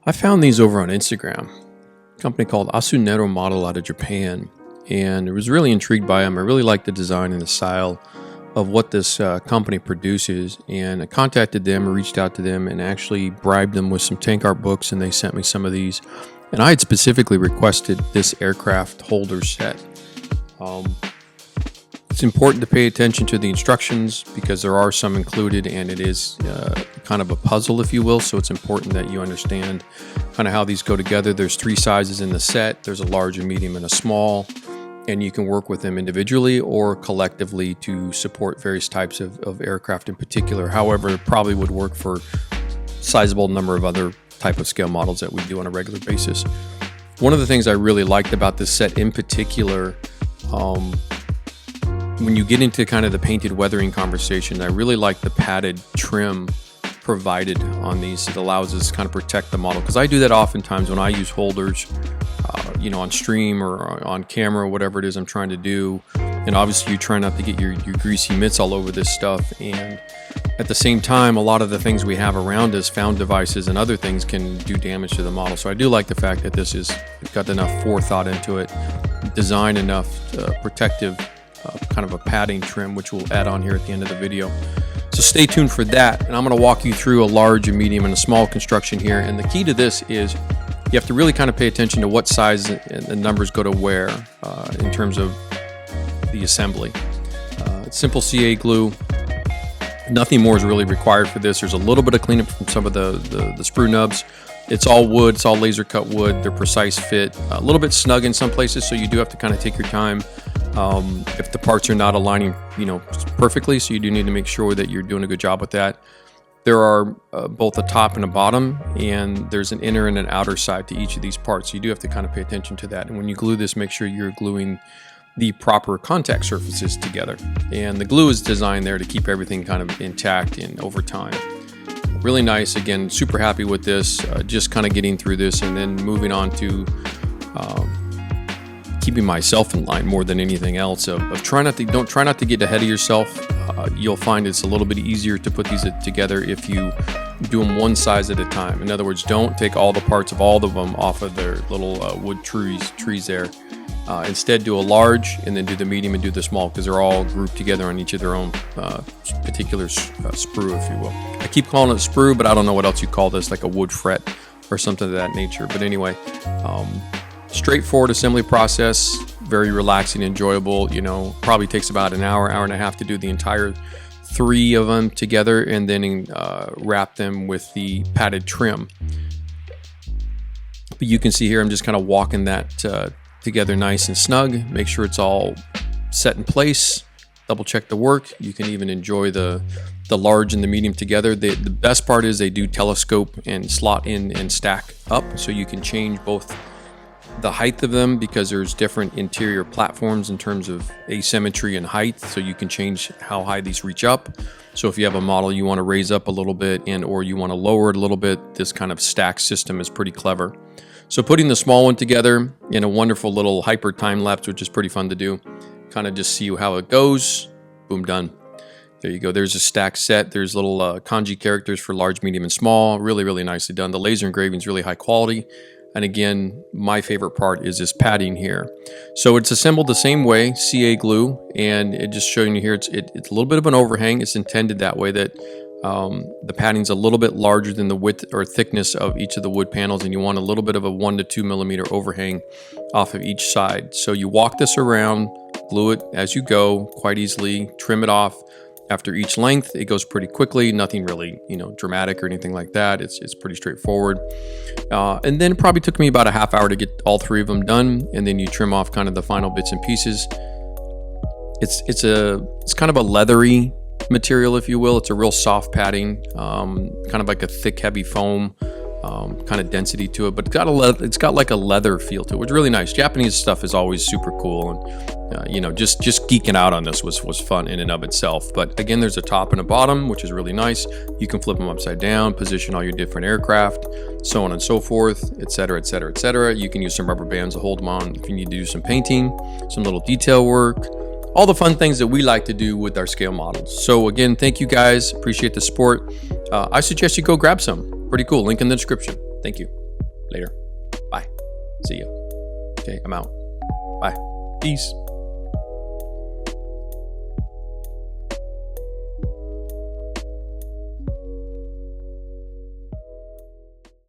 I found these over on Instagram, a company called Asunarow Model out of Japan, and I was really intrigued by them. I really like the design and the style of what this company produces, and I contacted them, reached out to them, and actually bribed them with some tank art books, and they sent me some of these. And I had specifically requested this aircraft holder set. It's important to pay attention to the instructions because there are some included, and it is kind of a puzzle, if you will. So it's important that you understand kind of how these go together. There's 3 sizes in the set. There's a large, a medium, and a small, and you can work with them individually or collectively to support various types of aircraft in particular. However, it probably would work for sizable number of other type of scale models that we do on a regular basis. One of the things I really liked about this set in particular, when you get into kind of the painted weathering conversation, I really like the padded trim provided on these. It allows us to kind of protect the model, because I do that oftentimes when I use holders, on stream or on camera, or whatever it is I'm trying to do. And obviously you try not to get your greasy mitts all over this stuff. And at the same time, a lot of the things we have around us, found devices and other things, can do damage to the model. So I do like the fact that this is got enough forethought into it, design enough protective kind of a padding trim, which we'll add on here at the end of the video. So stay tuned for that, and I'm going to walk you through a large, a medium, and a small construction here. And the key to this is you have to really kind of pay attention to what size and the numbers go to where in terms of the assembly. It's simple CA glue. Nothing more is really required for this. There's a little bit of cleanup from some of the sprue nubs. It's all wood. It's all laser cut wood. They're precise fit. A little bit snug in some places, so you do have to kind of take your time if the parts are not aligning, perfectly. So you do need to make sure that you're doing a good job with that. There are both a top and a bottom, and there's an inner and an outer side to each of these parts. So you do have to kind of pay attention to that. And when you glue this, make sure you're gluing the proper contact surfaces together. And the glue is designed there to keep everything kind of intact and over time. Really nice. Again, super happy with this. Just kind of getting through this and then moving on to keeping myself in line more than anything else. Of try not to get ahead of yourself. You'll find it's a little bit easier to put these together if you do them one size at a time. In other words, don't take all the parts of all of them off of their little wood trees there. Instead, do a large and then do the medium and do the small, because they're all grouped together on each of their own particular sprue, if you will. I keep calling it sprue, but I don't know what else you call this, like a wood fret or something of that nature. But anyway, straightforward assembly process, very relaxing, enjoyable. Probably takes about an hour and a half to do the entire 3 of them together, and then wrap them with the padded trim. But you can see here, I'm just kind of walking that together nice and snug. Make sure it's all set in place. Double check the work. You can even enjoy the large and the medium together. The best part is they do telescope and slot in and stack up, so you can change both the height of them, because there's different interior platforms in terms of asymmetry and height, so you can change how high these reach up. So if you have a model you want to raise up a little bit or you want to lower it a little bit, this kind of stack system is pretty clever. So putting the small one together in a wonderful little hyper time lapse, which is pretty fun to do, kind of just see how it goes. Boom, done. There you go. There's a stack set. There's little kanji characters for large, medium, and small. Really, really nicely done. The laser engraving is really high quality. And again, my favorite part is this padding here. So it's assembled the same way, CA glue, and it just showing you here, it's a little bit of an overhang. It's intended that way, that the padding's a little bit larger than the width or thickness of each of the wood panels, and you want a little bit of a 1 to 2 millimeter overhang off of each side. So you walk this around, glue it as you go quite easily, trim it off. After each length, it goes pretty quickly. Nothing really, dramatic or anything like that. It's pretty straightforward. And then it probably took me about a half hour to get all 3 of them done. And then you trim off kind of the final bits and pieces. It's kind of a leathery material, if you will. It's a real soft padding, kind of like a thick, heavy foam, kind of density to it. But it's got like a leather feel to it, which is really nice. Japanese stuff is always super cool, and just geeking out on this was fun in and of itself. But again, there's a top and a bottom, which is really nice. You can flip them upside down, position all your different aircraft, so on and so forth, etc., etc., etc. You can use some rubber bands to hold them on if you need to do some painting, some little detail work, all the fun things that we like to do with our scale models. So again, thank you guys. Appreciate the support. I suggest you go grab some. Pretty cool. Link in the description. Thank you. Later. Bye. See you. Okay, I'm out. Bye. Peace.